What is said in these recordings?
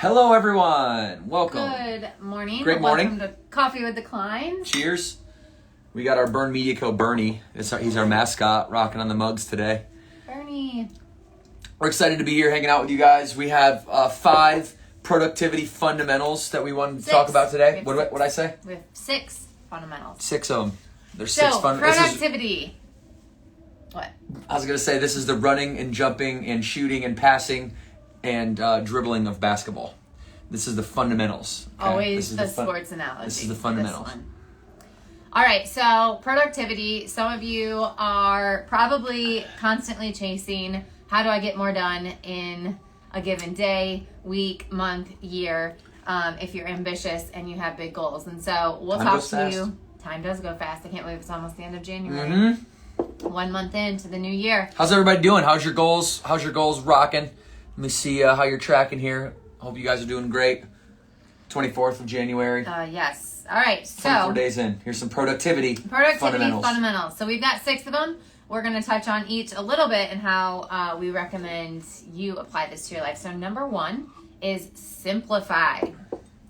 Hello, everyone. Welcome. Good morning. Great morning. Welcome to Coffee with the Klines. Cheers. We got our Burn Media Co. Bernie. He's our mascot, rocking on the mugs today. Bernie. We're excited to be here hanging out with you guys. We have 5 productivity fundamentals that we want to talk about today. What did I say? We have 6 fundamentals. 6 of them. There's 6 fundamentals. Productivity. What? I was going to say this is the running and jumping and shooting and passing and dribbling of basketball. This is the fundamentals. Okay? Always a sports analogy. This is the fundamentals. All right, so productivity. Some of you are probably constantly chasing, how do I get more done in a given day, week, month, year, if you're ambitious and you have big goals. And so we'll talk to you. Time does go fast. I can't believe it's almost the end of January. Mm-hmm. 1 month into the new year. How's everybody doing? How's your goals rocking? Let me see how you're tracking here. Hope you guys are doing great. 24th of January. Yes. All right. So 24 days in. Here's some productivity fundamentals. So we've got 6 of them. We're going to touch on each a little bit and how we recommend you apply this to your life. So number 1 is simplify.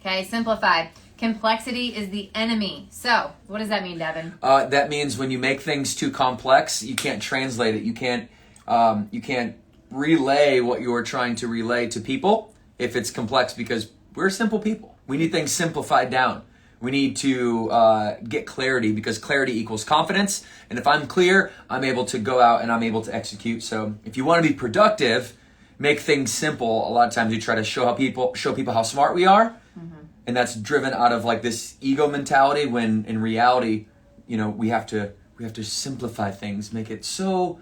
Okay, simplify. Complexity is the enemy. So what does that mean, Devin? That means when you make things too complex, you can't translate it. You can't relay what you're trying to relay to people if it's complex, because we're simple people. We need things simplified down. We need to get clarity, because clarity equals confidence. And if I'm clear, I'm able to go out and I'm able to execute. So if you want to be productive, make things simple. A lot of times we try to show people how smart we are. Mm-hmm. And that's driven out of like this ego mentality, when in reality, we have to simplify things, make it so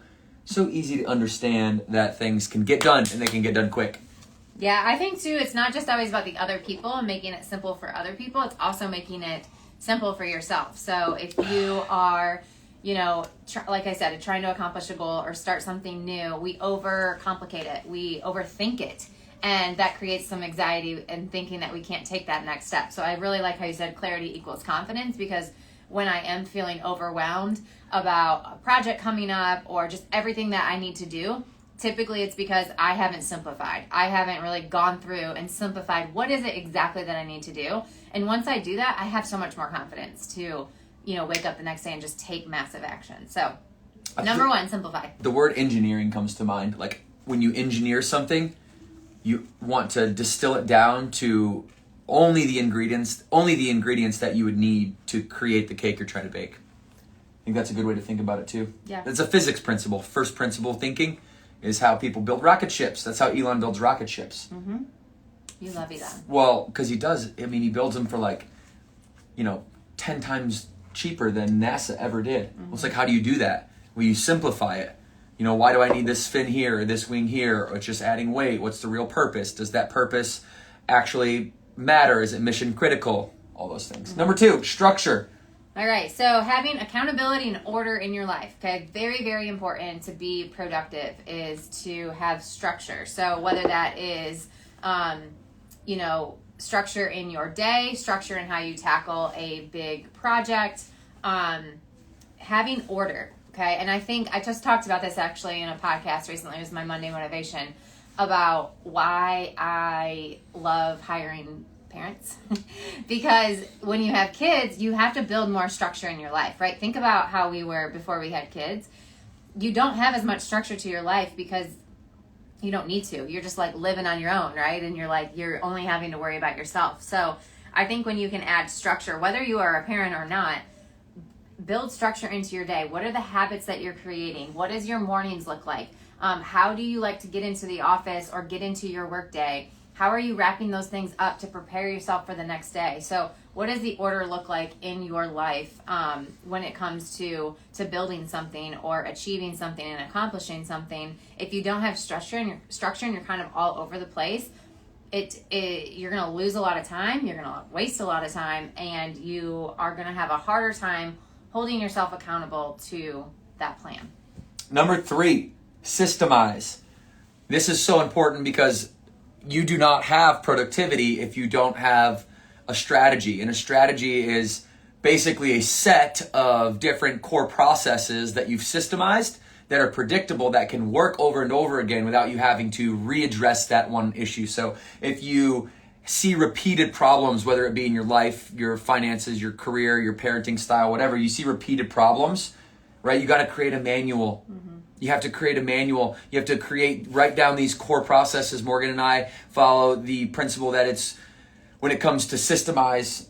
easy to understand that things can get done and they can get done quick. Yeah, I think too, it's not just always about the other people and making it simple for other people. It's also making it simple for yourself. So if you are, like I said, trying to accomplish a goal or start something new, we overcomplicate it. We overthink it. And that creates some anxiety and thinking that we can't take that next step. So I really like how you said clarity equals confidence, because when I am feeling overwhelmed about a project coming up or just everything that I need to do, typically it's because I haven't simplified. I haven't really gone through and simplified what is it exactly that I need to do. And once I do that, I have so much more confidence to, wake up the next day and just take massive action. So number 1, simplify. The word engineering comes to mind. Like when you engineer something, you want to distill it down to only the ingredients that you would need to create the cake you're trying to bake. I think that's a good way to think about it too. Yeah. It's a physics principle. First principle thinking is how people build rocket ships. That's how Elon builds rocket ships. Mm-hmm. You love Elon. Well, because he does. I mean, he builds them for 10 times cheaper than NASA ever did. Mm-hmm. Well, it's like, how do you do that? Well, you simplify it. Why do I need this fin here or this wing here? Or it's just adding weight. What's the real purpose? Does that purpose actually matter? Is it mission critical? All those things. Mm-hmm. Number 2, structure. All right, so having accountability and order in your life, okay? Very, very important to be productive is to have structure. So whether that is, structure in your day, structure in how you tackle a big project, having order, okay? And I think I just talked about this actually in a podcast recently. It was my Monday Motivation about why I love hiring parents. Because when you have kids, you have to build more structure in your life, right? Think about how we were before we had kids. You don't have as much structure to your life because you don't need to. You're just like living on your own, right? And you're only having to worry about yourself. So I think when you can add structure, whether you are a parent or not, build structure into your day. What are the habits that you're creating? What does your mornings look like? How do you like to get into the office or get into your work day? How are you wrapping those things up to prepare yourself for the next day? So what does the order look like in your life when it comes to building something or achieving something and accomplishing something? If you don't have structure and you're kind of all over the place, you're going to lose a lot of time, you're going to waste a lot of time, and you are going to have a harder time holding yourself accountable to that plan. Number 3, systemize. This is so important because you do not have productivity if you don't have a strategy. And a strategy is basically a set of different core processes that you've systemized that are predictable, that can work over and over again without you having to readdress that one issue. So if you see repeated problems, whether it be in your life, your finances, your career, your parenting style, whatever, you see repeated problems, right? You got to create a manual. You have to create a manual. You have to write down these core processes. Morgan and I follow the principle that it's, when it comes to systemize,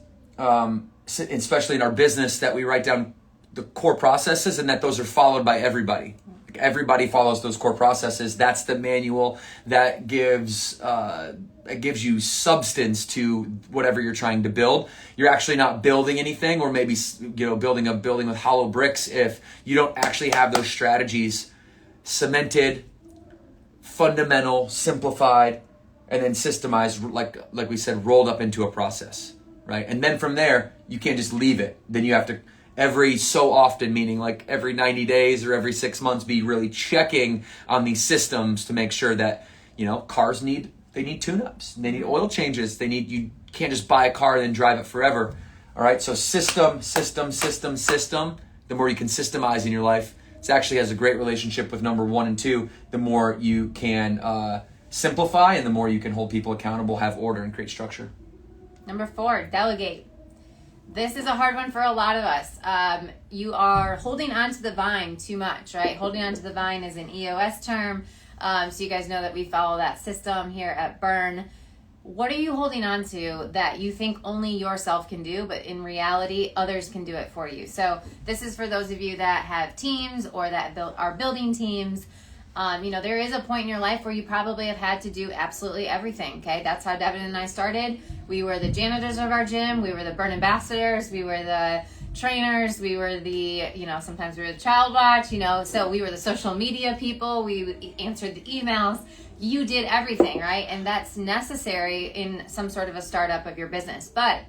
especially in our business, that we write down the core processes and that those are followed by everybody. Everybody follows those core processes. That's the manual that gives you substance to whatever you're trying to build. You're actually not building anything, or maybe building a building with hollow bricks, if you don't actually have those strategies cemented, fundamental, simplified, and then systemized, like we said, rolled up into a process, right? And then from there, you can't just leave it. Then you have to every so often, meaning like every 90 days or every 6 months, be really checking on these systems to make sure that, cars need tune-ups, they need oil changes, you can't just buy a car and then drive it forever. All right, so system. The more you can systemize in your life, it actually has a great relationship with number 1 and 2. The more you can simplify, and the more you can hold people accountable, have order, and create structure. Number 4, delegate. This is a hard one for a lot of us. You are holding onto the vine too much, right? Holding onto the vine is an EOS term. So you guys know that we follow that system here at Burn. What are you holding on to that you think only yourself can do, but in reality, others can do it for you? So this is for those of you that have teams or that are building teams. There is a point in your life where you probably have had to do absolutely everything, okay? That's how Devan and I started. We were the janitors of our gym. We were the Burn ambassadors. We were the trainers. We were the, sometimes we were the child watch, so we were the social media people. We answered the emails. You did everything, right? And that's necessary in some sort of a startup of your business. But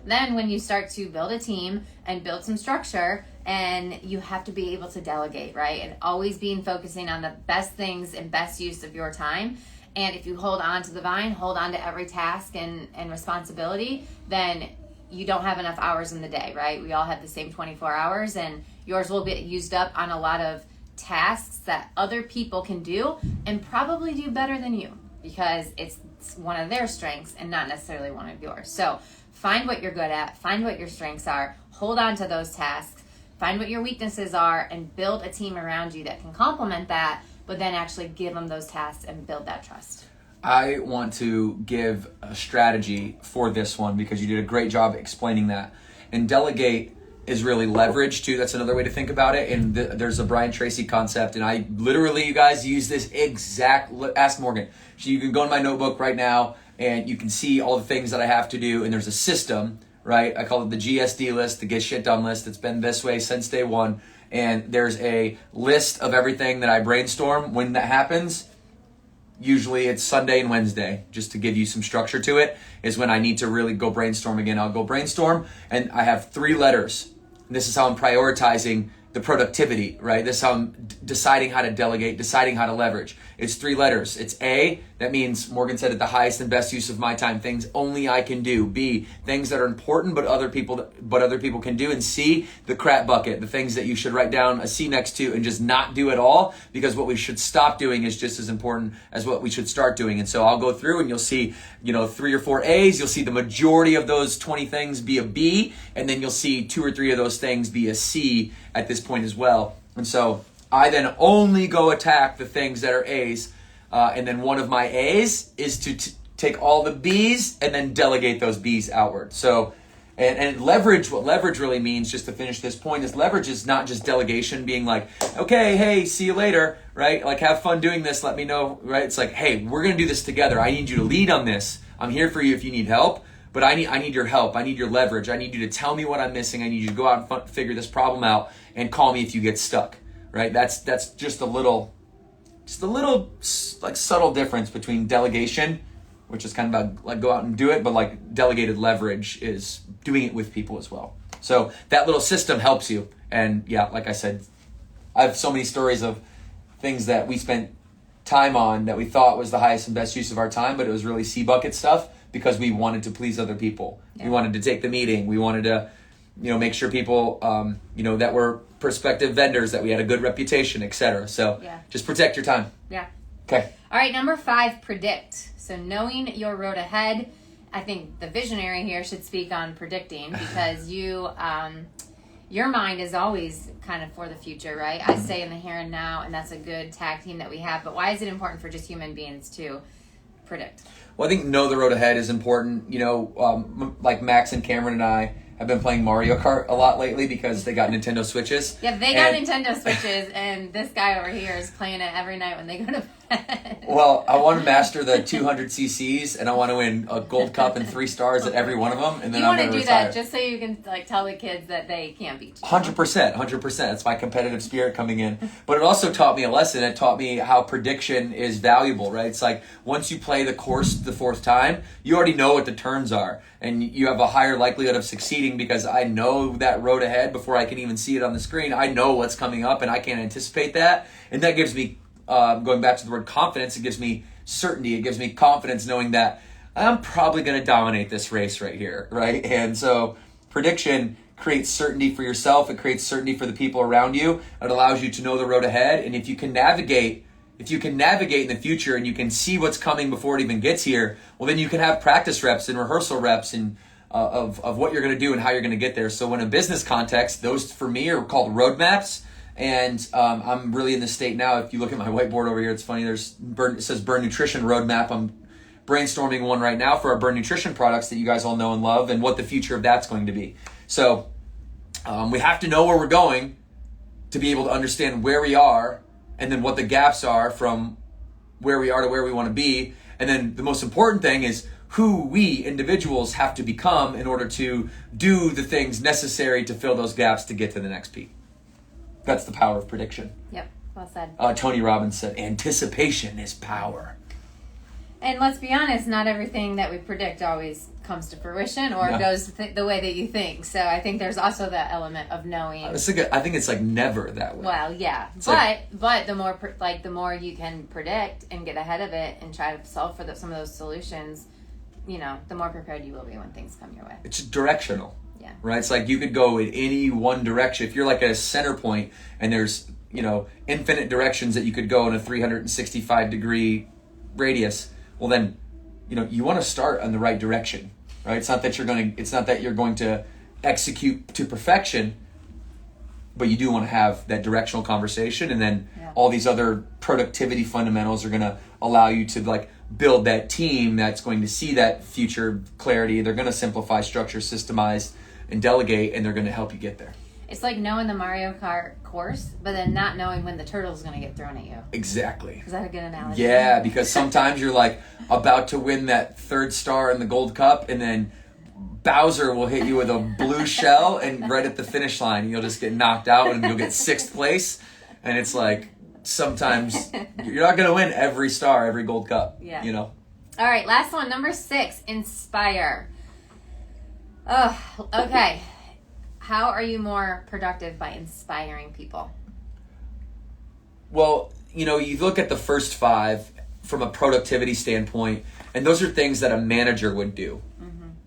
then when you start to build a team and build some structure, and you have to be able to delegate, right? And always focusing on the best things and best use of your time. And if you hold on to the vine, hold on to every task and responsibility, then you don't have enough hours in the day, right? We all have the same 24 hours, and yours will get used up on a lot of tasks that other people can do and probably do better than you, because it's one of their strengths and not necessarily one of yours. So find what you're good at, find what your strengths are, hold on to those tasks, find what your weaknesses are, and build a team around you that can complement that, but then actually give them those tasks and build that trust. I want to give a strategy for this one, because you did a great job explaining that. And delegate is really leverage too. That's another way to think about it. And there's a Brian Tracy concept, and I literally, you guys, use this exact, ask Morgan. So you can go in my notebook right now and you can see all the things that I have to do, and there's a system, right? I call it the GSD list, the get shit done list. It's been this way since day one. And there's a list of everything that I brainstorm when that happens. Usually it's Sunday and Wednesday, just to give you some structure to it, is when I need to really go brainstorm again. I'll go brainstorm, and I have 3 letters. And this is how I'm prioritizing the productivity, right? This is how I'm deciding how to delegate, deciding how to leverage. It's 3 letters. It's A, that means, Morgan said it, the highest and best use of my time, things only I can do. B, things that are important but other people can do. And C, the crap bucket, the things that you should write down a C next to and just not do at all, because what we should stop doing is just as important as what we should start doing. And so I'll go through and you'll see, 3 or 4 A's, you'll see the majority of those 20 things be a B, and then you'll see 2 or 3 of those things be a C at this point as well. And so I then only go attack the things that are A's, and then one of my A's is to take all the B's and then delegate those B's outward. So, and leverage, what leverage really means, just to finish this point, is leverage is not just delegation, being like, okay, hey, see you later, right? Like, have fun doing this, let me know, right? It's like, hey, we're going to do this together. I need you to lead on this. I'm here for you if you need help, but I need your help. I need your leverage. I need you to tell me what I'm missing. I need you to go out and figure this problem out and call me if you get stuck, right? That's just a little like subtle difference between delegation, which is kind of about like go out and do it, but like delegated leverage is doing it with people as well. So that little system helps you. And yeah, like I said, I have so many stories of things that we spent time on that we thought was the highest and best use of our time, but it was really C bucket stuff because we wanted to please other people. Yeah. We wanted to take the meeting. We wanted to, make sure people, that were prospective vendors, that we had a good reputation, etc. So just protect your time. Yeah. Okay. All right, number 5, predict. So knowing your road ahead. I think the visionary here should speak on predicting because your mind is always kind of for the future, right? I stay in the here and now, and that's a good tag team that we have. But why is it important for just human beings to predict? Well, I think know the road ahead is important. You know, like Max and Cameron and I have been playing Mario Kart a lot lately because they got Nintendo Switches. Yeah, they got Nintendo Switches, and this guy over here is playing it every night when they go to bed. Well, I want to master the 200 cc's, and I want to win a gold cup and 3 stars at every one of them, and then I'm going to retire. That just so you can like tell the kids that they can't beat you. 100%. It's my competitive spirit coming in. But it also taught me a lesson. It taught me how prediction is valuable, right? It's like once you play the course the 4th time, you already know what the turns are, and you have a higher likelihood of succeeding because I know that road ahead before I can even see it on the screen. I know what's coming up, and I can't anticipate that, and that gives me going back to the word confidence, it gives me certainty. It gives me confidence knowing that I'm probably going to dominate this race right here, right? And so prediction creates certainty for yourself. It creates certainty for the people around you. It allows you to know the road ahead. And if you can navigate in the future and you can see what's coming before it even gets here, well, then you can have practice reps and rehearsal reps and of what you're going to do and how you're going to get there. So in a business context, those for me are called roadmaps. And I'm really in the state now. If you look at my whiteboard over here, it's funny. It says Burn Nutrition Roadmap. I'm brainstorming one right now for our Burn Nutrition products that you guys all know and love and what the future of that's going to be. So we have to know where we're going to be able to understand where we are and then what the gaps are from where we are to where we want to be. And then the most important thing is who we individuals have to become in order to do the things necessary to fill those gaps to get to the next peak. That's the power of prediction. Yep, well said. Tony Robbins said, anticipation is power. And let's be honest, not everything that we predict always comes to fruition or goes the way that you think. So I think there's also that element of knowing. I think it's like never that way. Well, yeah, but the more you can predict and get ahead of it and try to solve for some of those solutions, you know, the more prepared you will be when things come your way. It's directional. Yeah. Right? It's like you could go in any one direction. If you're like at a center point and there's, you know, infinite directions that you could go in a 365 degree radius, well then, you know, you want to start on the right direction, right? It's not that you're going to execute to perfection, but you do want to have that directional conversation, and then all these other productivity fundamentals are going to allow you to like build that team that's going to see that future clarity. They're going to simplify, structure, systemize, and delegate, and they're going to help you get there. It's like knowing the Mario Kart course, but then not knowing when the turtle's going to get thrown at you. Exactly. Is that a good analogy? Yeah, because sometimes you're like about to win that 3rd star in the gold cup, and then Bowser will hit you with a blue shell, and right at the finish line, you'll just get knocked out, and you'll get 6th place. And it's like sometimes you're not going to win every star, every gold cup. Yeah. You know. All right, last one, number 6, inspire. Oh, okay. How are you more productive by inspiring people? Well, you know, you look at the first 5 from a productivity standpoint, and those are things that a manager would do,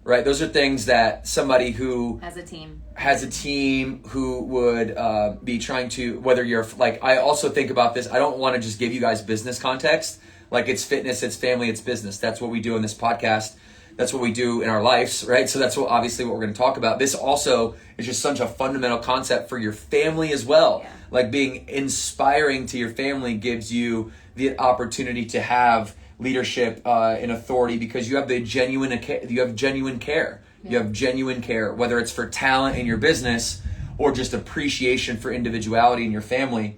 right? Those are things that somebody who has a team who would be trying to, whether you're like, I also think about this. I don't want to just give you guys business context. Like it's fitness, it's family, it's business. That's what we do in this podcast. That's what we do in our lives, right? So that's obviously what we're going to talk about. This also is just such a fundamental concept for your family as well. Yeah. Like being inspiring to your family gives you the opportunity to have leadership and authority because you have genuine care. Yeah. You have genuine care, whether it's for talent in your business or just appreciation for individuality in your family.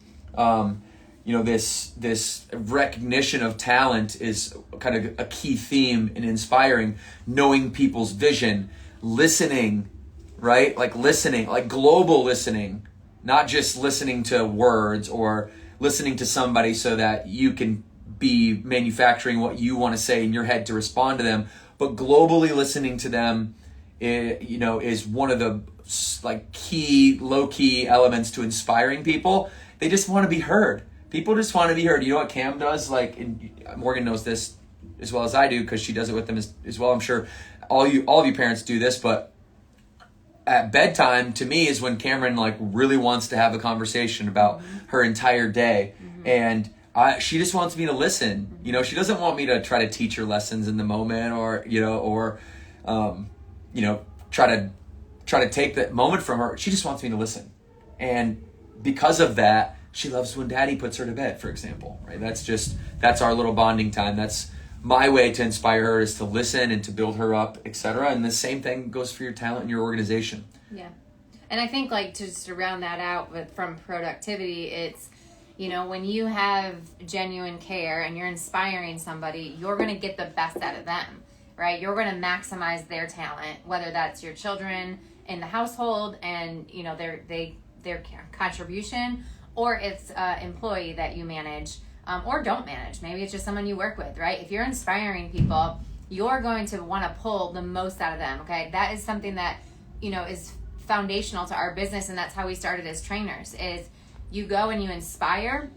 You know, this recognition of talent is kind of a key theme in inspiring, knowing people's vision, listening, right? Like listening, like global listening, not just listening to words or listening to somebody so that you can be manufacturing what you want to say in your head to respond to them, but globally listening to them, you know, is one of the like low key elements to inspiring people. They just want to be heard. People just want to be heard. You know what Cam does? Like, and Morgan knows this as well as I do because she does it with them as well. I'm sure all of you parents do this, but at bedtime to me is when Cameron like really wants to have a conversation about her entire day. And She just wants me to listen. You know, she doesn't want me to try to teach her lessons in the moment, or try to take that moment from her. She just wants me to listen. And because of that, she loves when Daddy puts her to bed, for example, right? That's our little bonding time. That's my way to inspire her, is to listen and to build her up, etc. And the same thing goes for your talent and your organization. Yeah. And I think, like, just to round that out from productivity, it's, you know, when you have genuine care and you're inspiring somebody, you're going to get the best out of them, right? You're going to maximize their talent, whether that's your children in the household and, you know, their contribution, or it's an employee that you manage or don't manage. Maybe it's just someone you work with, right? If you're inspiring people, you're going to want to pull the most out of them, okay? That is something that, you know, is foundational to our business, and that's how we started as trainers, is you go and you inspire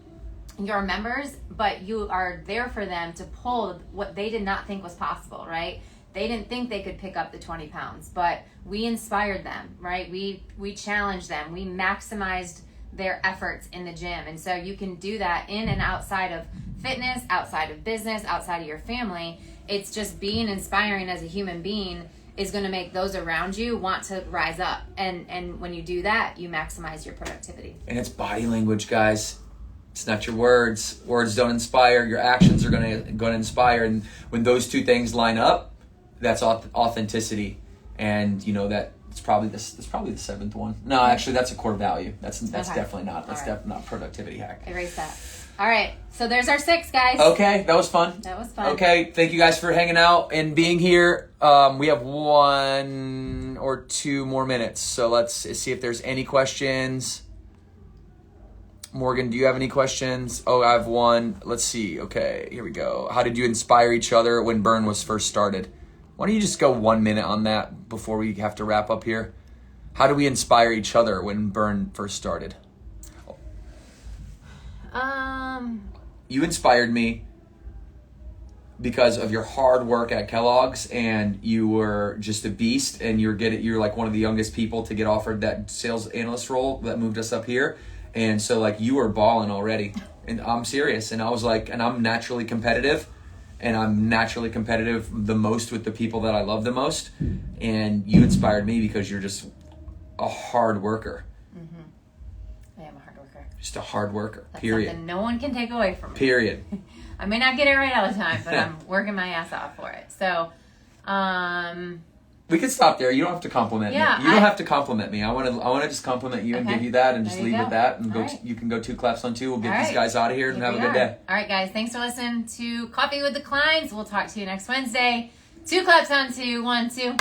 your members, but you are there for them to pull what they did not think was possible, right? They didn't think they could pick up the 20 pounds, but we inspired them, right? We challenged them. We maximized their efforts in the gym. And so you can do that in and outside of fitness, outside of business, outside of your family. It's just being inspiring as a human being is going to make those around you want to rise up. And when you do that, you maximize your productivity. And it's body language, guys. It's not your words. Words don't inspire. Your actions are going to inspire. And when those two things line up, that's authenticity. And you know that it's probably the seventh one. No, actually, that's a core value. That's okay. Definitely not. That's definitely not productivity hack. Erase that. All right. So there's our 6, guys. Okay, that was fun. Okay, thank you guys for hanging out and being here. We have 1 or 2 more minutes, so let's see if there's any questions. Morgan, do you have any questions? Oh, I have one. Let's see. Okay, here we go. How did you inspire each other when Burn was first started? Why don't you just go 1 minute on that before we have to wrap up here? How do we inspire each other when Burn first started? You inspired me because of your hard work at Kellogg's, and you were just a beast, and you're like one of the youngest people to get offered that sales analyst role that moved us up here. And so like you were balling already, and I'm serious. And I was like, and I'm naturally competitive, and I'm naturally competitive the most with the people that I love the most. And you inspired me because you're just a hard worker. I am a hard worker. Just a hard worker, That's period. Something no one can take away from me. Period. I may not get it right all the time, but I'm working my ass off for it. So, we could stop there. You don't have to compliment me. You don't have to compliment me. I want to just compliment you and give you that, and just leave with that, and go. You can go 2 claps on 2. We'll get these guys out of here and have a good day. All right, guys. Thanks for listening to Coffee with the Klines. We'll talk to you next Wednesday. 2 claps on 2. 1, 2.